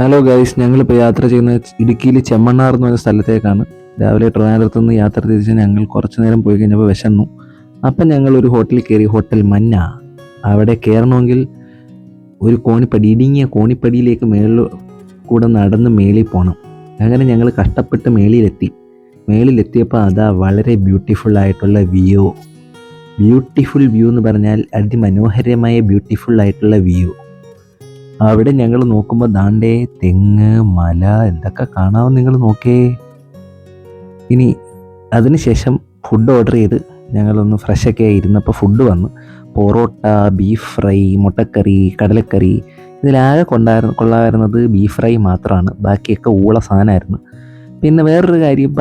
Hello guys, ഞങ്ങളിപ്പോൾ യാത്ര ചെയ്യുന്നത് ഇടുക്കിയിൽ ചെമ്മണ്ണാർ എന്ന് പറഞ്ഞ സ്ഥലത്തേക്കാണ്. രാവിലെ ട്രിവാൻഡ്രത്ത് നിന്ന് യാത്ര തിരിച്ച് ഞങ്ങൾ കുറച്ച് നേരം പോയി കഴിഞ്ഞപ്പോൾ വിശന്നു. അപ്പം ഞങ്ങൾ ഒരു ഹോട്ടലിൽ കയറി, ഹോട്ടൽ മന്ന. അവിടെ കയറണമെങ്കിൽ ഒരു കോണിപ്പടി, ഇടുങ്ങിയ കോണിപ്പടിയിലേക്ക് മേളിൽ കൂടെ നടന്ന് മേളിൽ പോകണം. അങ്ങനെ ഞങ്ങൾ കഷ്ടപ്പെട്ട് മേളിലെത്തിയപ്പോൾ അതാ വളരെ ബ്യൂട്ടിഫുൾ ആയിട്ടുള്ള വ്യൂ. ബ്യൂട്ടിഫുൾ വ്യൂ എന്ന് പറഞ്ഞാൽ അതിമനോഹരമായ ബ്യൂട്ടിഫുൾ ആയിട്ടുള്ള വ്യൂ. അവിടെ ഞങ്ങൾ നോക്കുമ്പോൾ ദാണ്ടേ തെങ്ങ്, മല, എന്തൊക്കെ കാണാമെന്ന് നിങ്ങൾ നോക്കേ. ഇനി അതിനുശേഷം ഫുഡ് ഓർഡർ ചെയ്ത് ഞങ്ങളൊന്ന് ഫ്രഷൊക്കെ ആയി ഇരുന്നപ്പോൾ ഫുഡ് വന്നു. പൊറോട്ട, ബീഫ് ഫ്രൈ, മുട്ടക്കറി, കടലക്കറി. ഇതിലാകെ കൊള്ളാമായിരുന്നത് ബീഫ് ഫ്രൈ മാത്രമാണ്. ബാക്കിയൊക്കെ ഊള സാധനമായിരുന്നു. പിന്നെ വേറൊരു കാര്യം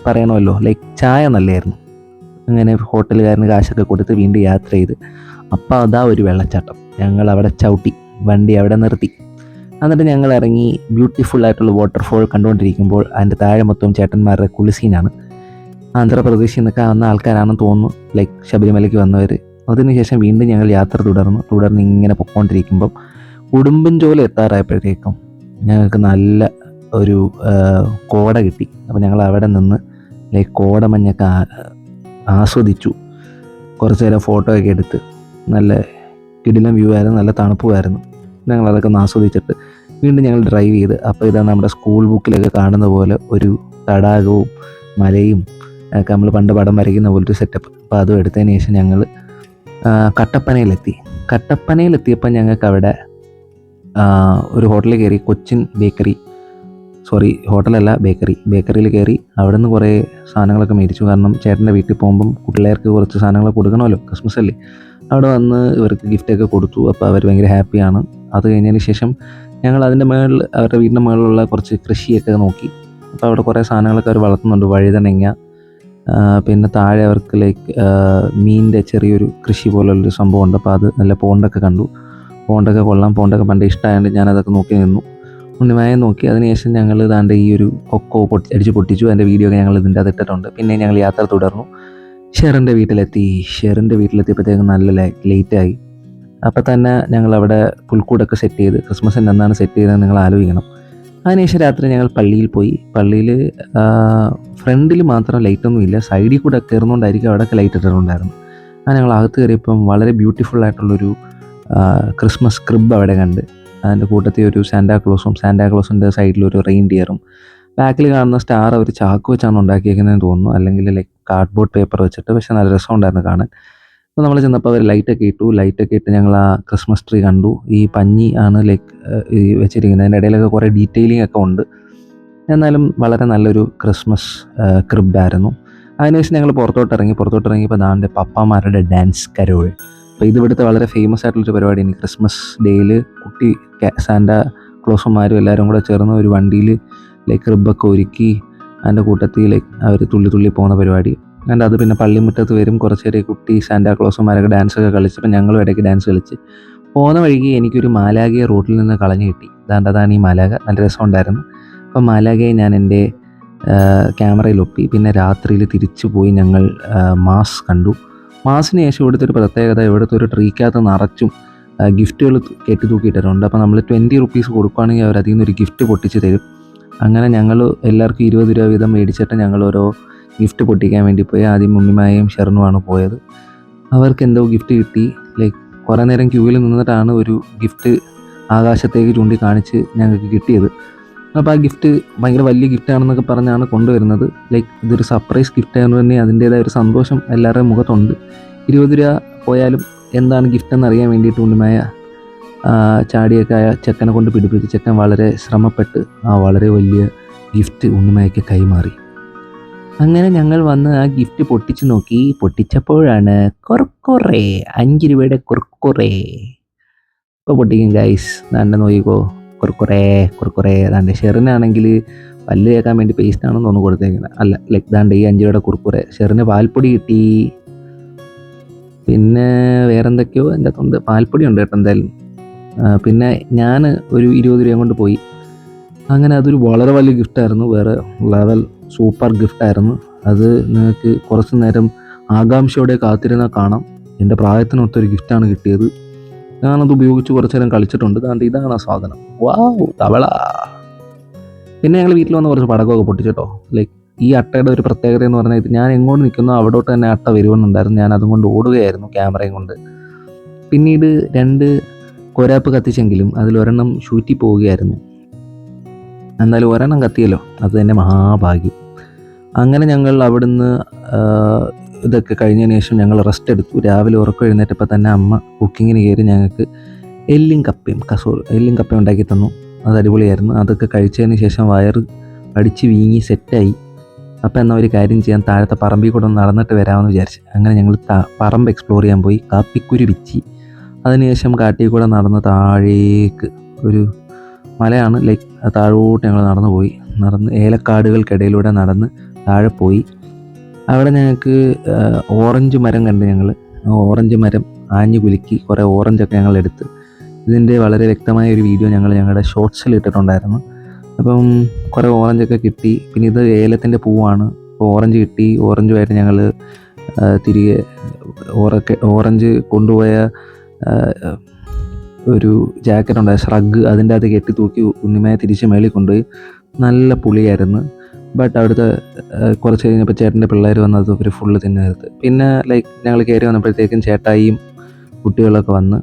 പറയണമല്ലോ, ലൈക്ക് ചായ നല്ലതായിരുന്നു. അങ്ങനെ ഹോട്ടലുകാരന് കാശൊക്കെ കൊടുത്ത് വീണ്ടും യാത്ര ചെയ്ത് അപ്പോൾ അതാ ഒരു വെള്ളച്ചാട്ടം. ഞങ്ങൾ അവിടെ ചവിട്ടി, വണ്ടി അവിടെ നിർത്തി. എന്നിട്ട് ഞങ്ങൾ ഇറങ്ങി ബ്യൂട്ടിഫുൾ ആയിട്ടുള്ള വാട്ടർഫോൾ കണ്ടുകൊണ്ടിരിക്കുമ്പോൾ അതിൻ്റെ താഴെ മൊത്തം ചേട്ടന്മാരുടെ കുളിസീനാണ്. ആന്ധ്രാപ്രദേശിൽ നിന്നൊക്കെ വന്ന ആൾക്കാരാണെന്ന് തോന്നുന്നു, ലൈക്ക് ശബരിമലയ്ക്ക് വന്നവർ. അതിനുശേഷം വീണ്ടും ഞങ്ങൾ യാത്ര തുടർന്ന് ഇങ്ങനെ പൊയ്ക്കൊണ്ടിരിക്കുമ്പം ഉടുമ്പൻചോല എത്താറായപ്പോഴത്തേക്കും ഞങ്ങൾക്ക് നല്ല ഒരു കോട കിട്ടി. അപ്പോൾ ഞങ്ങൾ അവിടെ നിന്ന് ലൈക്ക് കോടമഞ്ഞൊക്കെ ആസ്വദിച്ചു. കുറച്ച് നേരം ഫോട്ടോ ഒക്കെ എടുത്ത് നല്ല കിടിലം വ്യൂ ആയിരുന്നു, നല്ല തണുപ്പുമായിരുന്നു. ഞങ്ങളതൊക്കെ ഒന്ന് ആസ്വദിച്ചിട്ട് വീണ്ടും ഞങ്ങൾ ഡ്രൈവ് ചെയ്ത്. അപ്പോൾ ഇതാണ് നമ്മുടെ സ്കൂൾ ബുക്കിലൊക്കെ കാണുന്ന പോലെ ഒരു തടാകവും മലയും ഒക്കെ നമ്മൾ പണ്ട് പടം വരയ്ക്കുന്ന പോലൊരു സെറ്റപ്പ്. അപ്പോൾ അതും എടുത്തതിന് ശേഷം ഞങ്ങൾ കട്ടപ്പനയിലെത്തിയപ്പോൾ ഞങ്ങൾക്ക് അവിടെ ഒരു ഹോട്ടലിൽ കയറി. കൊച്ചിൻ ബേക്കറി, ഹോട്ടലല്ല ബേക്കറിയിൽ കയറി. അവിടെ നിന്ന് കുറേ സാധനങ്ങളൊക്കെ മേടിച്ചു. കാരണം ചേട്ടൻ്റെ വീട്ടിൽ പോകുമ്പം പിള്ളേർക്ക് കുറച്ച് സാധനങ്ങൾ കൊടുക്കണമല്ലോ, ക്രിസ്മസ് അല്ലേ. അവിടെ വന്ന് ഇവർക്ക് ഗിഫ്റ്റൊക്കെ കൊടുത്തു. അപ്പോൾ അവർ ഭയങ്കര ഹാപ്പിയാണ്. അത് കഴിഞ്ഞതിന് ശേഷം ഞങ്ങൾ അതിൻ്റെ മുകളിൽ, അവരുടെ വീടിൻ്റെ മുകളിലുള്ള കുറച്ച് കൃഷിയൊക്കെ നോക്കി. അപ്പോൾ അവിടെ കുറേ സാധനങ്ങളൊക്കെ അവർ വളർത്തുന്നുണ്ട്. വഴുതനങ്ങ, പിന്നെ താഴെ അവർക്ക് ലൈക്ക് മീനിൻ്റെ ചെറിയൊരു കൃഷി പോലുള്ളൊരു സംഭവമുണ്ട്. അപ്പോൾ അത് നല്ല പോണ്ടൊക്കെ കണ്ടു. പോണ്ടൊക്കെ കൊള്ളാം. പോണ്ടൊക്കെ പണ്ട് ഇഷ്ടമായതുകൊണ്ട് ഞാനതൊക്കെ നോക്കി നിന്നു. ഉണ്ണിമായ നോക്കി. അതിനുശേഷം ഞങ്ങൾ ഇതാണ്ട് ഈ ഒരു കൊക്കോ അടിച്ച് പൊട്ടിച്ചു. അതിൻ്റെ വീഡിയോ ഒക്കെ ഞങ്ങൾ ഇതിൻ്റെ അത് ഇട്ടിട്ടുണ്ട്. പിന്നെ ഞങ്ങൾ യാത്ര തുടർന്നു. ഷെറിൻ്റെ വീട്ടിലെത്തിയപ്പോഴത്തേക്കും നല്ല ലേറ്റായി. അപ്പോൾ തന്നെ ഞങ്ങളവിടെ പുൽക്കൂടൊക്കെ സെറ്റ് ചെയ്ത്, ക്രിസ്മസിൻ്റെ എന്നാണ് സെറ്റ് ചെയ്തതെന്ന് നിങ്ങൾ ആലോചിക്കണം. അതിനുശേഷം രാത്രി ഞങ്ങൾ പള്ളിയിൽ പോയി. പള്ളിയിൽ ഫ്രണ്ടിൽ മാത്രം ലൈറ്റൊന്നുമില്ല, സൈഡിൽ കൂടെ കയറുന്നതുകൊണ്ടായിരിക്കും അവിടെയൊക്കെ ലൈറ്റ് ഇട്ടിട്ടുണ്ടായിരുന്നു. ഞങ്ങൾ അകത്ത് കയറിയപ്പം വളരെ ബ്യൂട്ടിഫുൾ ആയിട്ടുള്ളൊരു ക്രിസ്മസ് ക്രിബ് അവിടെ കണ്ട്. അതിൻ്റെ കൂട്ടത്തിൽ ഒരു സാന്റാക്ലോസിൻ്റെ സൈഡിലൊരു റെയിൻഡിയറും. ബാക്കിൽ കാണുന്ന സ്റ്റാർ അവർ ചാക്ക് വെച്ചാണ് ഉണ്ടാക്കിയേക്കുന്നതെന്ന് തോന്നുന്നു, അല്ലെങ്കിൽ ലൈക്ക് കാർഡ്ബോർഡ് പേപ്പർ വെച്ചിട്ട്. പക്ഷേ നല്ല രസമുണ്ടായിരുന്നു കാണാൻ. അപ്പോൾ നമ്മൾ ചെന്നപ്പോൾ അവർ ലൈറ്റൊക്കെ ഇട്ട് ഞങ്ങൾ ആ ക്രിസ്മസ് ട്രീ കണ്ടു. ഈ പഞ്ഞി ആണ് ലൈക്ക് ഈ വെച്ചിരിക്കുന്നത്. അതിൻ്റെ ഇടയിലൊക്കെ കുറേ ഡീറ്റെയിലിംഗ് ഒക്കെ ഉണ്ട്. എന്നാലും വളരെ നല്ലൊരു ക്രിസ്മസ് ക്രിബായിരുന്നു. അതിനുശേഷം ഞങ്ങൾ പുറത്തോട്ടിറങ്ങിയപ്പോൾ ദാണ്ട് പപ്പാമാരുടെ ഡാൻസ് കരോൾ. അപ്പോൾ ഇത് ഇവിടുത്തെ വളരെ ഫേമസ് ആയിട്ടുള്ളൊരു പരിപാടിയാണ്. ക്രിസ്മസ് ഡേയിൽ കുട്ടി സാന്റാ ക്ലോസുമാരും എല്ലാവരും കൂടെ ചേർന്ന് ഒരു വണ്ടിയിൽ ലൈക്ക് റിബൊക്കെ ഒരുക്കി അതിൻ്റെ കൂട്ടത്തിൽ ലൈക്ക് അവർ തുള്ളി പോകുന്ന പരിപാടി. and അത് പിന്നെ പള്ളിമുറ്റത്ത് വരും. കുറച്ച് നേരം കുട്ടി സാന്റാക്ലോസുമാരൊക്കെ ഡാൻസൊക്കെ കളിച്ചപ്പോൾ ഞങ്ങളും ഇടയ്ക്ക് ഡാൻസ് കളിച്ച് പോകുന്ന വഴിക്ക് എനിക്കൊരു മാലാഖയെ റോട്ടിൽ നിന്ന് കളഞ്ഞു കിട്ടി. അതാണ് ഈ മാലാഖ. നല്ല രസമുണ്ടായിരുന്നു. അപ്പം മാലാഖയെ ഞാൻ എൻ്റെ ക്യാമറയിൽ ഒപ്പി. പിന്നെ രാത്രിയിൽ തിരിച്ചു പോയി ഞങ്ങൾ മാസ് കണ്ടു. മാസിന് ശേഷം ഇവിടുത്തെ ഒരു പ്രത്യേകത, ഇവിടുത്തെ ഒരു ട്രീക്കകത്ത് നിറച്ചും ഗിഫ്റ്റുകൾ കെട്ടി തൂക്കിയിട്ടിട്ടുണ്ട്. അപ്പോൾ നമ്മൾ 20 റുപ്പീസ് കൊടുക്കുകയാണെങ്കിൽ അവർ അതിൽ നിന്നൊരു ഗിഫ്റ്റ് പൊട്ടിച്ച് തരും. അങ്ങനെ ഞങ്ങൾ എല്ലാവർക്കും 20 രൂപ വീതം മേടിച്ചിട്ട് ഞങ്ങൾ ഓരോ ഗിഫ്റ്റ് പൊട്ടിക്കാൻ വേണ്ടി പോയി. ആദ്യം ഉണ്ണിമായയും ഷെറിനുമാണ് പോയത്. അവർക്ക് എന്തോ ഗിഫ്റ്റ് കിട്ടി. ലൈക്ക് കുറേ നേരം ക്യൂവിൽ നിന്നിട്ടാണ് ഒരു ഗിഫ്റ്റ് ആകാശത്തേക്ക് ചൂണ്ടി കാണിച്ച് ഞങ്ങൾക്ക് കിട്ടിയത്. അപ്പോൾ ആ ഗിഫ്റ്റ് ഭയങ്കര വലിയ ഗിഫ്റ്റാണെന്നൊക്കെ പറഞ്ഞാണ് കൊണ്ടുവരുന്നത്. ലൈക്ക് ഇതൊരു സർപ്രൈസ് ഗിഫ്റ്റാണെന്ന് തന്നെ അതിൻ്റേതായ ഒരു സന്തോഷം എല്ലാവരുടെയും മുഖത്തുണ്ട്. 20 രൂപ പോയാലും എന്താണ് ഗിഫ്റ്റ് എന്നറിയാൻ വേണ്ടിയിട്ട് ഉണ്ണിമായ ചാടിയൊക്കെ ആ ചെക്കനെ കൊണ്ട് പിടിപ്പിച്ച് ചെക്കൻ വളരെ ശ്രമപ്പെട്ട് ആ വളരെ വലിയ ഗിഫ്റ്റ് ഉണ്ണിമായയ്ക്ക് കൈമാറി. അങ്ങനെ ഞങ്ങൾ വന്ന് ആ ഗിഫ്റ്റ് പൊട്ടിച്ച് നോക്കി. പൊട്ടിച്ചപ്പോഴാണ് കുർക്കുറേ, 5 രൂപയുടെ കുർക്കുറേ. ഇപ്പോൾ പൊട്ടിക്കും ഗൈസ്. ദാണ്ട് നോക്കിക്കോ, കുർക്കുറേ. ദാണ്ട് ഷെറിനാണെങ്കിൽ പല്ല് കേൾക്കാൻ വേണ്ടി പേസ്റ്റ് ആണെന്ന് തോന്നുന്നു കൊടുത്തേക്കുന്നത്. അല്ല, ലൈക്ക് ദാണ്ട് ഈ 5 രൂപയുടെ കുർക്കുറേ. ഷെറിന് പാൽപ്പൊടി കിട്ടി. പിന്നെ വേറെന്തൊക്കെയോ എൻ്റെ അകത്തുണ്ട്. പാൽപ്പൊടി ഉണ്ട് കേട്ടോ എന്തായാലും. പിന്നെ ഞാൻ ഒരു 20 രൂപ കൊണ്ട് പോയി. അങ്ങനെ അതൊരു വളരെ വലിയ ഗിഫ്റ്റായിരുന്നു. വേറെ ലെവൽ സൂപ്പർ ഗിഫ്റ്റായിരുന്നു. അത് നിങ്ങൾക്ക് കുറച്ച് നേരം ആകാംക്ഷയോടെ കാത്തിരുന്നാൽ കാണാം. എൻ്റെ പ്രായത്തിനൊത്തൊരു ഗിഫ്റ്റാണ് കിട്ടിയത്. ഞാനത് ഉപയോഗിച്ച് കുറച്ച് നേരം കളിച്ചിട്ടുണ്ട്. ദാണ്ട് ഇതാണ് ആ സാധനം. വാവ് തവള. പിന്നെ ഞങ്ങൾ വീട്ടിൽ വന്ന് കുറച്ച് പടക്കമൊക്കെ പൊട്ടിച്ചിട്ടോ. ലൈക്ക് ഈ അട്ടയുടെ ഒരു പ്രത്യേകത എന്ന് പറഞ്ഞാൽ, ഇത് ഞാൻ എങ്ങോട്ട് നിൽക്കുന്നോ അവിടോട്ട് തന്നെ അട്ട വരുമെന്നുണ്ടായിരുന്നു. ഞാൻ അതും കൊണ്ട് ഓടുകയായിരുന്നു ക്യാമറയും കൊണ്ട്. പിന്നീട് 2 കൊരാപ്പ് കത്തിച്ചെങ്കിലും അതിലൊരെണ്ണം ഷൂറ്റി പോവുകയായിരുന്നു. എന്നാലും ഒരെണ്ണം കത്തിയല്ലോ, അത് തന്നെ മഹാഭാഗ്യം. അങ്ങനെ ഞങ്ങൾ അവിടുന്ന് ഇതൊക്കെ കഴിഞ്ഞതിന് ശേഷം ഞങ്ങൾ റെസ്റ്റ് എടുത്തു. രാവിലെ ഉറക്കം എഴുന്നേറ്റപ്പോൾ തന്നെ അമ്മ കുക്കിങ്ങിന് കയറി ഞങ്ങൾക്ക് എല്ലും കപ്പയും ഉണ്ടാക്കി തന്നു. അത് അടിപൊളിയായിരുന്നു. അതൊക്കെ കഴിച്ചതിന് ശേഷം വയറ് അടിച്ച് വീങ്ങി സെറ്റായി. അപ്പോൾ എന്നാൽ ഒരു കാര്യം ചെയ്യാൻ, താഴത്തെ പറമ്പിൽ കൂടെ ഒന്ന് നടന്നിട്ട് വരാമെന്ന് വിചാരിച്ചു. അങ്ങനെ ഞങ്ങൾ പറമ്പ് എക്സ്പ്ലോർ ചെയ്യാൻ പോയി. കാപ്പിക്കുരു പിച്ചി. അതിനുശേഷം കാട്ടിൽ കൂടെ നടന്ന് താഴേക്ക് ഒരു മലയാണ്, ലൈക്ക് താഴോട്ട് ഞങ്ങൾ നടന്ന് ഏലക്കാടുകൾക്കിടയിലൂടെ നടന്ന് താഴെ പോയി. അവിടെ ഞങ്ങൾക്ക് ഓറഞ്ച് മരം കണ്ട്. ഞങ്ങൾ ഓറഞ്ച് മരം ആഞ്ഞു കുലുക്കി കുറേ ഓറഞ്ചൊക്കെ ഞങ്ങൾ എടുത്ത്. ഇതിൻ്റെ വളരെ വ്യക്തമായ ഒരു വീഡിയോ ഞങ്ങളുടെ ഷോർട്സിൽ ഇട്ടിട്ടുണ്ടായിരുന്നു. അപ്പം കുറേ ഓറഞ്ചൊക്കെ കിട്ടി. പിന്നെ ഇത് ഏലത്തിൻ്റെ പൂവാണ്. അപ്പോൾ ഓറഞ്ച് കിട്ടി. ഓറഞ്ചുമായിട്ട് ഞങ്ങൾ തിരികെ ഓറഞ്ച് കൊണ്ടുപോയ ഒരു ജാക്കറ്റ് ഉണ്ടായ ഷ്രഗ്, അതിൻ്റെ അകത്ത് കെട്ടി തൂക്കി ഉണ്ണിമയെ തിരിച്ച് മേളിൽ കൊണ്ടുപോയി. നല്ല പുളിയായിരുന്നു. ബട്ട് അവിടുത്തെ കുറച്ച് കഴിഞ്ഞപ്പോൾ ചേട്ടൻ്റെ പിള്ളേർ വന്നത് അവർ ഫുള്ള് തിന്നെടുത്ത്. പിന്നെ ലൈക്ക് ഞങ്ങൾ കയറി വന്നപ്പോഴത്തേക്കും ചേട്ടായിയും കുട്ടികളൊക്കെ വന്ന്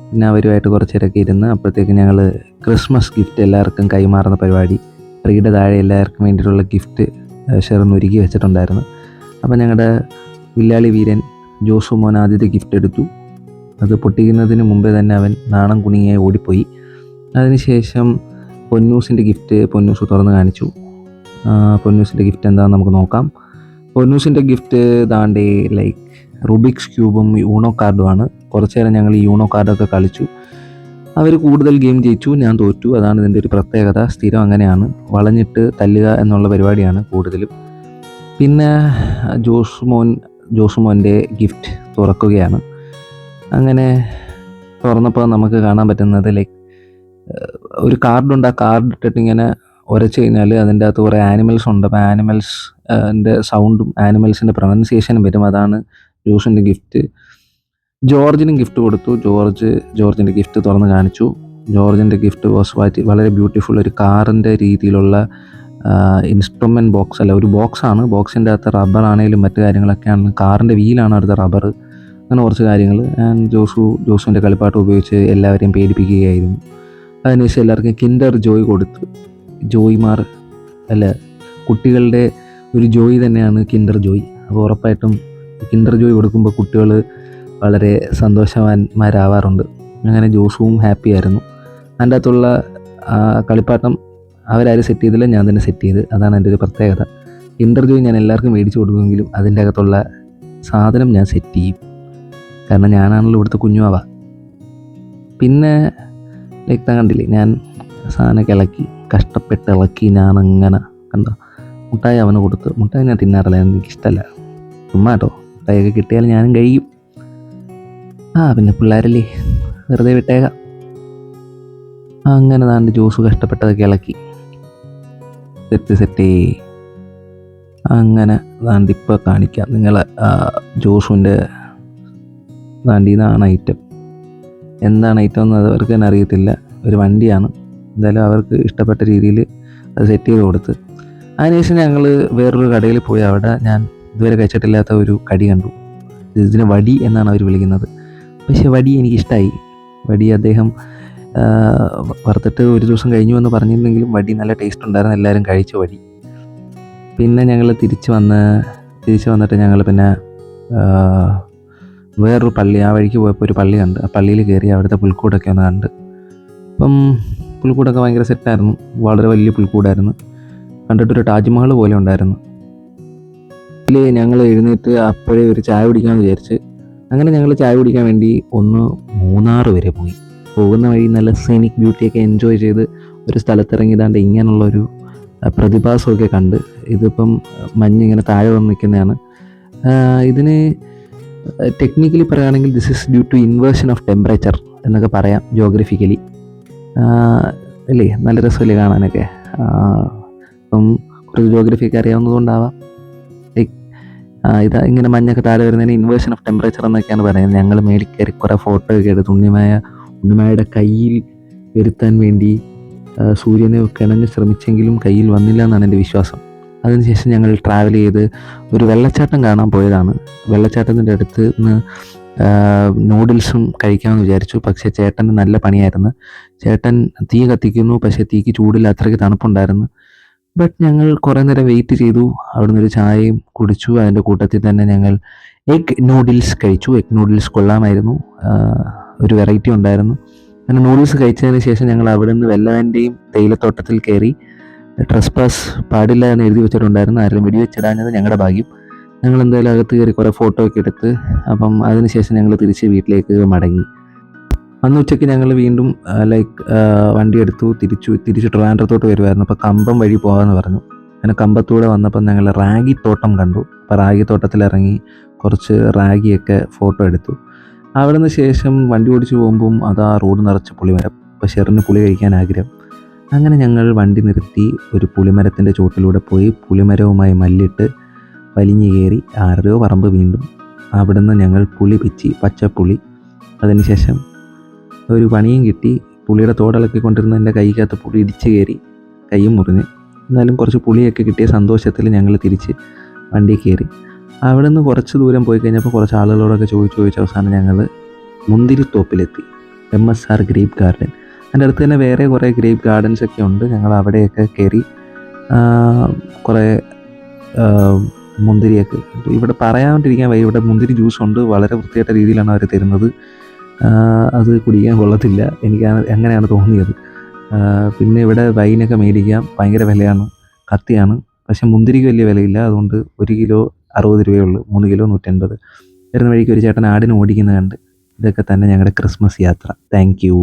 പിന്നെ അവരുമായിട്ട് കുറച്ച് നേരമൊക്കെ ഇരുന്ന്. അപ്പോഴത്തേക്കും ഞങ്ങൾ ക്രിസ്മസ് ഗിഫ്റ്റ് എല്ലാവർക്കും കൈമാറുന്ന പരിപാടി, ട്രീയുടെ താഴെ എല്ലാവർക്കും വേണ്ടിയിട്ടുള്ള ഗിഫ്റ്റ് ഷെയർന്ന് ഒരുക്കി വെച്ചിട്ടുണ്ടായിരുന്നു. അപ്പോൾ ഞങ്ങളുടെ വില്ലാളി വീരൻ ജോസു മോൻ ആദ്യത്തെ ഗിഫ്റ്റ് എടുത്തു. അത് പൊട്ടിക്കുന്നതിന് മുമ്പേ തന്നെ അവൻ നാണം കുണിയായി ഓടിപ്പോയി. അതിനുശേഷം പൊന്നൂസിൻ്റെ ഗിഫ്റ്റ് പൊന്നൂസ് തുറന്ന് കാണിച്ചു. പൊന്നൂസിൻ്റെ ഗിഫ്റ്റ് എന്താണെന്ന് നമുക്ക് നോക്കാം. പൊന്നൂസിൻ്റെ ഗിഫ്റ്റ് ദാണ്ടേ ലൈക്ക് റുബിക്സ് ക്യൂബും യൂണോ കാർഡുമാണ്. കുറച്ച് നേരം ഞങ്ങൾ ഈ യൂണോ കാർഡൊക്കെ കളിച്ചു. അവർ കൂടുതൽ ഗെയിം ജയിച്ചു, ഞാൻ തോറ്റു. അതാണ് ഇതിൻ്റെ ഒരു പ്രത്യേകത. സ്ഥിരം അങ്ങനെയാണ്, വളഞ്ഞിട്ട് തല്ലുക എന്നുള്ള പരിപാടിയാണ് കൂടുതലും. പിന്നെ ജോസുമോൻ്റെ ഗിഫ്റ്റ് തുറക്കുകയാണ്. അങ്ങനെ തുറന്നപ്പോൾ നമുക്ക് കാണാൻ പറ്റുന്നത് ലൈക്ക് ഒരു കാർഡുണ്ട്. ആ കാർഡ് ഇട്ടിട്ട് ഇങ്ങനെ ഉരച്ച് കഴിഞ്ഞാൽ അതിൻ്റെ അകത്ത് കുറേ ആനിമൽസ് ഉണ്ട്. അപ്പോൾ ആനിമൽസിൻ്റെ സൗണ്ടും ആനിമൽസിൻ്റെ പ്രൊനൗൺസിയേഷനും വരും. അതാണ് ജോസിൻ്റെ ഗിഫ്റ്റ്. ജോർജിനും ഗിഫ്റ്റ് കൊടുത്തു. ജോർജിൻ്റെ ഗിഫ്റ്റ് തുറന്ന് കാണിച്ചു. ജോർജിൻ്റെ ഗിഫ്റ്റ് വളരെ ബ്യൂട്ടിഫുൾ ഒരു കാറിൻ്റെ രീതിയിലുള്ള ഇൻസ്ട്രുമെൻറ്റ് ബോക്സ്, അല്ല ഒരു ബോക്സാണ്. ബോക്സിൻ്റെ അകത്ത് റബ്ബർ ആണെങ്കിലും മറ്റു കാര്യങ്ങളൊക്കെയാണ്. കാറിൻ്റെ വീലാണ് അടുത്ത റബ്ബർ. അങ്ങനെ കുറച്ച് കാര്യങ്ങൾ. ജോസുവിൻ്റെ കളിപ്പാട്ടം ഉപയോഗിച്ച് എല്ലാവരെയും പേടിപ്പിക്കുകയായിരുന്നു. അതിനുശേഷം എല്ലാവർക്കും കിൻഡർ ജോയ് കൊടുത്തു. കുട്ടികളുടെ ഒരു ജോയ് തന്നെയാണ് കിൻഡർ ജോയ്. അപ്പോൾ ഉറപ്പായിട്ടും കിൻഡർ ജോയ് കൊടുക്കുമ്പോൾ കുട്ടികൾ വളരെ സന്തോഷവാന്മാരാവാറുണ്ട്. അങ്ങനെ ജോസുവും ഹാപ്പി ആയിരുന്നു. അതിൻ്റെ അകത്തുള്ള കളിപ്പാട്ടം അവരാരും സെറ്റ് ചെയ്തില്ല, ഞാൻ തന്നെ സെറ്റ് ചെയ്ത്. അതാണ് എൻ്റെ ഒരു പ്രത്യേകത. കിൻഡർ ജോയ് ഞാൻ എല്ലാവർക്കും മേടിച്ച് കൊടുക്കുമെങ്കിലും അതിൻ്റെ അകത്തുള്ള സാധനം ഞാൻ സെറ്റ് ചെയ്യും. കാരണം ഞാനാണല്ലോ ഇവിടുത്തെ കുഞ്ഞുവാവ. പിന്നെ ലൈക്ക് കണ്ടില്ലേ, ഞാൻ സാധനമൊക്കെ കഷ്ടപ്പെട്ട് ഇളക്കി ഞാനങ്ങനെ കണ്ടോ മുട്ടായി അവന് കൊടുത്ത്. മുട്ടായി ഞാൻ തിന്നാറില്ല, എനിക്കിഷ്ടമല്ല. ചുമ്മാ കേട്ടോ, മുട്ടായിയൊക്കെ കിട്ടിയാൽ ഞാനും കഴിയും. പിന്നെ പിള്ളേരല്ലേ, വെറുതെ വിട്ടേക്കാം. അങ്ങനെ താണ്ട് ജോസ് കഷ്ടപ്പെട്ടതൊക്കെ ഇളക്കി സെറ്റ്. അങ്ങനെ താണ്ട് ഇപ്പോൾ കാണിക്കാം നിങ്ങളെ ജോസുവിൻ്റെ താണ്ടി. ഇതാണ് ഐറ്റം. എന്താണ് ഐറ്റം എന്ന് അവർക്ക് തന്നെ അറിയത്തില്ല. ഒരു വണ്ടിയാണ്. എന്തായാലും അവർക്ക് ഇഷ്ടപ്പെട്ട രീതിയിൽ അത് സെറ്റ് ചെയ്ത് കൊടുത്ത്. അതിനുശേഷം ഞങ്ങൾ വേറൊരു കടയിൽ പോയി. അവിടെ ഞാൻ ഇതുവരെ കഴിച്ചിട്ടില്ലാത്ത ഒരു കടി കണ്ടു. ഇതിന് വടി എന്നാണ് അവർ വിളിക്കുന്നത്. പക്ഷേ വടി എനിക്കിഷ്ടമായി. വടി അദ്ദേഹം വറുത്തിട്ട് ഒരു ദിവസം കഴിഞ്ഞു എന്ന് പറഞ്ഞിരുന്നെങ്കിലും വടി നല്ല ടേസ്റ്റ് ഉണ്ടായിരുന്നു. എല്ലാവരും കഴിച്ചു വടി. പിന്നെ ഞങ്ങൾ തിരിച്ച് വന്നിട്ട് ഞങ്ങൾ പിന്നെ വേറൊരു പള്ളി, ആ വഴിക്ക് പോയപ്പോൾ ഒരു പള്ളി കണ്ട്. ആ പള്ളിയിൽ കയറി അവിടുത്തെ പുൽക്കൂടൊക്കെ ഒന്ന് കണ്ട്. അപ്പം പുൽക്കൂടൊക്കെ ഭയങ്കര സെറ്റായിരുന്നു. വളരെ വലിയ പുൽക്കൂടായിരുന്നു. കണ്ടിട്ടൊരു താജ്മഹൽ പോലെ ഉണ്ടായിരുന്നു. അതിൽ ഞങ്ങൾ എഴുന്നേറ്റ് അപ്പോഴേ ഒരു ചായ കുടിക്കാമെന്ന് വിചാരിച്ച്. അങ്ങനെ ഞങ്ങൾ ചായ കുടിക്കാൻ വേണ്ടി മൂന്നാർ വരെ പോയി. പോകുന്ന വഴി നല്ല സീനിക് ബ്യൂട്ടിയൊക്കെ എൻജോയ് ചെയ്ത് ഒരു സ്ഥലത്തിറങ്ങിയതാണ്ട് ഇങ്ങനെയുള്ളൊരു പ്രതിഭാസമൊക്കെ കണ്ട്. ഇതിപ്പം മഞ്ഞിങ്ങനെ താഴെ വന്ന് നിൽക്കുന്നതാണ്. ഇതിന് ടെക്നിക്കലി പറയുകയാണെങ്കിൽ this is due to inversion of temperature എന്നൊക്കെ പറയാം, ജോഗ്രഫിക്കലി. അല്ലേ, നല്ല രസമല്ലേ കാണാനൊക്കെ. അപ്പം കുറച്ച് ജോഗ്രഫിയൊക്കെ അറിയാവുന്നതുകൊണ്ടാവാം. ഇതാ ഇങ്ങനെ മഞ്ഞൊക്കെ താഴെ വരുന്നതിന് ഇൻവേർഷൻ ഓഫ് ടെമ്പറേച്ചർ എന്നൊക്കെയാണ് പറയുന്നത്. ഞങ്ങൾ മേളിൽ കയറി കുറേ ഫോട്ടോ ഒക്കെ എടുത്ത് ഉണ്ണിമായുടെ കയ്യിൽ വരുത്താൻ വേണ്ടി സൂര്യനെ കിണഞ്ഞ് ശ്രമിച്ചെങ്കിലും കയ്യിൽ വന്നില്ല എന്നാണ് എൻ്റെ വിശ്വാസം. അതിനുശേഷം ഞങ്ങൾ ട്രാവൽ ചെയ്ത് ഒരു വെള്ളച്ചാട്ടം കാണാൻ പോയതാണ്. വെള്ളച്ചാട്ടത്തിൻ്റെ അടുത്ത് നിന്ന് നൂഡിൽസും കഴിക്കാമെന്ന് വിചാരിച്ചു. പക്ഷേ ചേട്ടന് നല്ല പണിയായിരുന്നു. ചേട്ടൻ തീ കത്തിക്കുന്നു, പക്ഷേ തീക്ക് ചൂടില്ല, അത്രയ്ക്ക് തണുപ്പുണ്ടായിരുന്നു. ബട്ട് ഞങ്ങൾ കുറേ നേരം വെയിറ്റ് ചെയ്തു. അവിടുന്ന് ഒരു ചായയും കുടിച്ചു. അതിൻ്റെ കൂട്ടത്തിൽ തന്നെ ഞങ്ങൾ എഗ് നൂഡിൽസ് കഴിച്ചു. എഗ് നൂഡിൽസ് കൊള്ളാമായിരുന്നു, ഒരു വെറൈറ്റി ഉണ്ടായിരുന്നു. അങ്ങനെ നൂഡിൽസ് കഴിച്ചതിന് ശേഷം ഞങ്ങൾ അവിടെ നിന്ന് വെല്ലവൻ്റെയും തേയിലത്തോട്ടത്തിൽ കയറി. ട്രസ്പാസ് പാടില്ല എന്ന് എഴുതി വെച്ചിട്ടുണ്ടായിരുന്നു. ആരെങ്കിലും വെടിവെച്ചിടാഞ്ഞത് ഞങ്ങളുടെ ഭാഗ്യം. ഞങ്ങൾ എന്തായാലും അകത്ത് കയറി കുറേ ഫോട്ടോ ഒക്കെ എടുത്ത് അപ്പം അതിനുശേഷം ഞങ്ങൾ തിരിച്ച് വീട്ടിലേക്ക് മടങ്ങി. അന്ന് ഉച്ചയ്ക്ക് ഞങ്ങൾ വീണ്ടും വണ്ടി എടുത്തു തിരിച്ച് ട്രിവാൻഡ്രത്തോട്ട് വരുമായിരുന്നു. അപ്പോൾ കമ്പം വഴി പോകാമെന്ന് പറഞ്ഞു. അങ്ങനെ കമ്പത്തൂടെ വന്നപ്പോൾ ഞങ്ങൾ റാഗി തോട്ടം കണ്ടു. അപ്പോൾ റാഗി തോട്ടത്തിലിറങ്ങി കുറച്ച് റാഗിയൊക്കെ ഫോട്ടോ എടുത്തു. അവിടെ നിന്ന് ശേഷം വണ്ടി ഓടിച്ച് പോകുമ്പം അതാ റോഡ് നിറച്ച് പുളിമരം. അപ്പോൾ ഷെറിന് പുളി കഴിക്കാൻ ആഗ്രഹം. അങ്ങനെ ഞങ്ങൾ വണ്ടി നിർത്തി ഒരു പുളിമരത്തിൻ്റെ ചോട്ടിലൂടെ പോയി പുളിമരവുമായി മല്ലിട്ട് വലിഞ്ഞു കയറി ആരുടെയോ പറമ്പ് വീണ്ടും. അവിടുന്ന് ഞങ്ങൾ പുളി പിച്ചി, പച്ചപ്പുളി. അതിനുശേഷം ഒരു പണിയും കിട്ടി. പുളിയുടെ തോടിളക്കി കൊണ്ടിരുന്ന എൻ്റെ കൈക്കകത്ത് പുളി ഇടിച്ച് കയറി, കൈയും മുറിഞ്ഞ്. എന്നാലും കുറച്ച് പുളിയൊക്കെ കിട്ടിയ സന്തോഷത്തിൽ ഞങ്ങൾ തിരിച്ച് വണ്ടി കയറി. അവിടെ നിന്ന് കുറച്ച് ദൂരം പോയി കഴിഞ്ഞപ്പോൾ കുറച്ച് ആളുകളോടൊക്കെ ചോദിച്ച് അവസാനം ഞങ്ങൾ മുന്തിരിത്തോപ്പിലെത്തി. MSR grape garden. അതിൻ്റെ അടുത്ത് തന്നെ വേറെ കുറേ ഗ്രേപ്പ് ഗാർഡൻസ് ഒക്കെ ഉണ്ട്. ഞങ്ങൾ അവിടെയൊക്കെ കയറി കുറേ മുന്തിരിയൊക്കെ ഇവിടെ പറയാണ്ടിരിക്കാൻ വയ്യ. ഇവിടെ മുന്തിരി ജ്യൂസുണ്ട്, വളരെ വൃത്തിയായിട്ട രീതിയിലാണ് അവർ തരുന്നത്. അത് കുടിക്കാൻ കൊള്ളത്തില്ല, എനിക്ക് അങ്ങനെയാണ് തോന്നിയത്. പിന്നെ ഇവിടെ വൈനൊക്കെ മേടിക്കാം, ഭയങ്കര വിലയാണ്, കത്തിയാണ്. പക്ഷേ മുന്തിരിക്ക് വലിയ വിലയില്ല. അതുകൊണ്ട് 1 കിലോ 60 രൂപയേ ഉള്ളൂ, 3 കിലോ 150. വരുന്ന വഴിക്ക് ഒരു ചേട്ടൻ ആടിന് ഓടിക്കുന്നത് കണ്ട്. ഇതൊക്കെ തന്നെ ഞങ്ങളുടെ ക്രിസ്മസ് യാത്ര. Thank you.